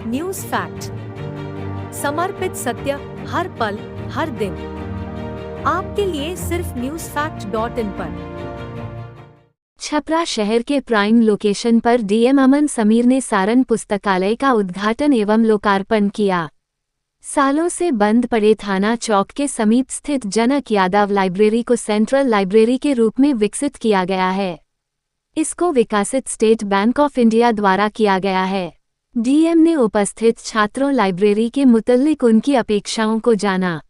News fact, समर्पित सत्य, हर पल, हर दिन, आपके लिए सिर्फ newsfact.in पर। छपरा शहर के प्राइम लोकेशन पर डीएम अमन समीर ने सारन पुस्तकालय का उद्घाटन एवं लोकार्पण किया। सालों से बंद पड़े थाना चौक के समीप स्थित जनक यादव लाइब्रेरी को सेंट्रल लाइब्रेरी के रूप में विकसित किया गया है। इसको विकसित स्टेट बैंक ऑफ इंडिया द्वारा किया गया है। डीएम ने उपस्थित छात्रों लाइब्रेरी के मुतल्लिक उनकी अपेक्षाओं को जाना।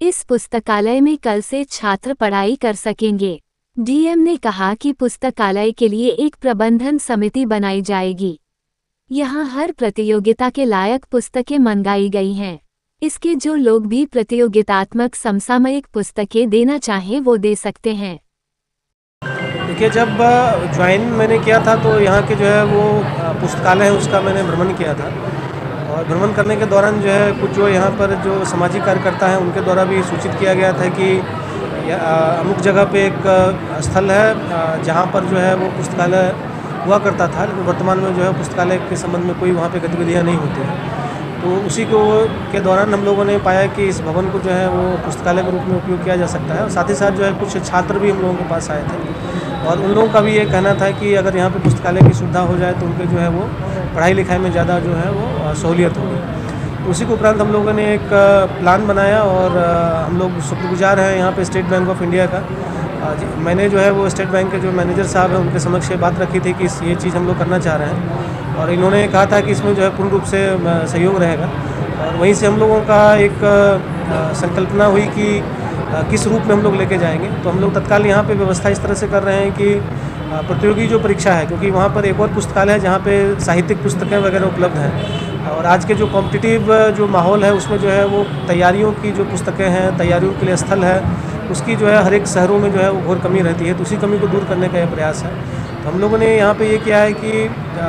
इस पुस्तकालय में कल से छात्र पढ़ाई कर सकेंगे। डीएम ने कहा कि पुस्तकालय के लिए एक प्रबंधन समिति बनाई जाएगी। यहाँ हर प्रतियोगिता के लायक पुस्तकें मंगाई गई हैं। इसके जो लोग भी प्रतियोगितात्मक समसामयिक पुस्तकें देना चाहें वो दे सकते हैं। देखिए, जब ज्वाइन मैंने किया था तो यहाँ के जो है वो पुस्तकालय है उसका मैंने भ्रमण किया था, और भ्रमण करने के दौरान जो है कुछ जो यहाँ पर जो सामाजिक कार्यकर्ता हैं उनके द्वारा भी सूचित किया गया था कि अमुक जगह पे एक स्थल है जहाँ पर जो है वो पुस्तकालय हुआ करता था, लेकिन वर्तमान में जो है पुस्तकालय के संबंध में कोई वहाँ पे गतिविधियाँ नहीं होती हैं। तो उसी को के दौरान हम लोगों ने पाया कि इस भवन को जो है वो पुस्तकालय के रूप में उपयोग किया जा सकता है, और साथ ही साथ जो है कुछ छात्र भी हम लोगों के पास आए थे, और उन लोगों का भी ये कहना था कि अगर यहाँ पे पुस्तकालय की सुविधा हो जाए तो उनके जो है वो पढ़ाई लिखाई में ज़्यादा जो है वो सहूलियत होगी। तो उसी के उपरांत हम लोगों ने एक प्लान बनाया, और हम लोग शुक्रगुजार हैं यहाँ पे स्टेट बैंक ऑफ इंडिया का। मैंने जो है वो स्टेट बैंक के जो मैनेजर साहब हैं उनके समक्ष ये बात रखी थी कि ये चीज़ हम लोग करना चाह रहे हैं, और इन्होंने कहा था कि इसमें जो है पूर्ण रूप से सहयोग रहेगा। और वहीं से हम लोगों का एक संकल्पना हुई कि किस रूप में हम लोग लेके जाएंगे। तो हम लोग तत्काल यहाँ पे व्यवस्था इस तरह से कर रहे हैं कि प्रतियोगी जो परीक्षा है, क्योंकि वहाँ पर एक और पुस्तकालय है जहाँ पे साहित्यिक पुस्तकें वगैरह उपलब्ध हैं, और आज के जो कॉम्पिटिटिव जो माहौल है उसमें जो है वो तैयारियों की जो पुस्तकें हैं, तैयारियों के लिए स्थल है, उसकी जो है हर एक शहरों में जो है वो घोर कमी रहती है। तो उसी कमी को दूर करने का यह प्रयास है। तो हम लोगों ने यहाँ पे ये किया है कि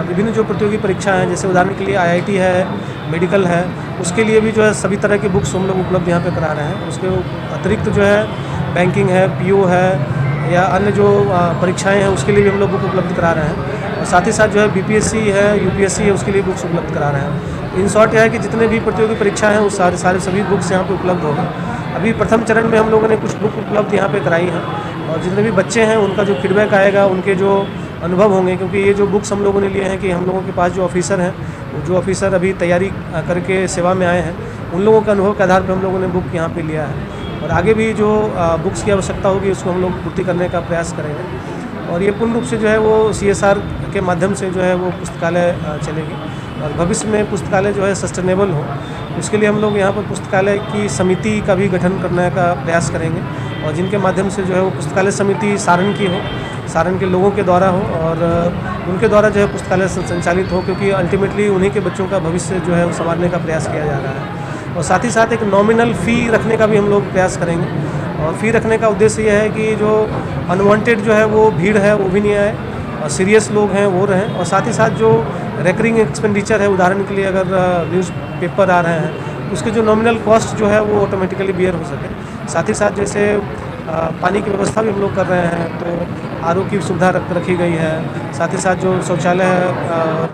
विभिन्न जो प्रतियोगी परीक्षा हैं, जैसे उदाहरण के लिए आईआईटी है, मेडिकल है, उसके लिए भी जो है सभी तरह के बुक्स हम लोग उपलब्ध यहाँ पे करा रहे हैं। उसके अतिरिक्त जो है बैंकिंग है, पीओ है, या अन्य जो परीक्षाएं हैं उसके लिए भी हम लोग बुक उपलब्ध करा रहे हैं, और साथ ही साथ जो है बीपीएससी है, यूपीएससी है, उसके लिए बुक्स उपलब्ध करा रहे हैं। इन शॉर्ट यह है कि जितने भी प्रतियोगी परीक्षाएँ हैं उस सारे सभी बुक्स यहाँ पर उपलब्ध होगा। अभी प्रथम चरण में हम लोगों ने कुछ बुक उपलब्ध यहाँ पे कराई हैं, और जितने भी बच्चे हैं उनका जो फीडबैक आएगा, उनके जो अनुभव होंगे, क्योंकि ये जो बुक्स हम लोगों ने लिए हैं कि हम लोगों के पास जो ऑफिसर हैं, जो ऑफिसर अभी तैयारी करके सेवा में आए हैं, उन लोगों के अनुभव के आधार पर हम लोगों ने बुक यहाँ पे लिया है, और आगे भी जो बुक्स की आवश्यकता होगी उसको हम लोग पूर्ति करने का प्रयास करेंगे। और ये पूर्ण रूप से जो है वो CSR के माध्यम से जो है वो पुस्तकालय चलेगी, और भविष्य में पुस्तकालय जो है सस्टेनेबल हो, उसके लिए हम लोग यहाँ पर पुस्तकालय की समिति का भी गठन करने का प्रयास करेंगे, और जिनके माध्यम से जो है वो पुस्तकालय समिति सारण की हो, सारण के लोगों के द्वारा हो, और उनके द्वारा जो है पुस्तकालय संचालित हो, क्योंकि अल्टीमेटली उन्हीं के बच्चों का भविष्य जो है वो संवारने का प्रयास किया जा रहा है। और साथ ही साथ एक नॉमिनल फ़ी रखने का भी हम लोग प्रयास करेंगे, और फ़ी रखने का उद्देश्य यह है कि जो अनवांटेड जो है वो भीड़ है वो भी नहीं आए, और सीरियस लोग हैं वो रहें, और साथ ही साथ जो रेकरिंग एक्सपेंडिचर है, उदाहरण के लिए अगर न्यूज़पेपर आ रहे हैं उसके जो नॉमिनल कॉस्ट जो है वो ऑटोमेटिकली बियर हो सके। साथ ही साथ जैसे पानी की व्यवस्था भी हम लोग कर रहे हैं, तो आरओ की सुविधा रखी गई है, साथ ही साथ जो शौचालय है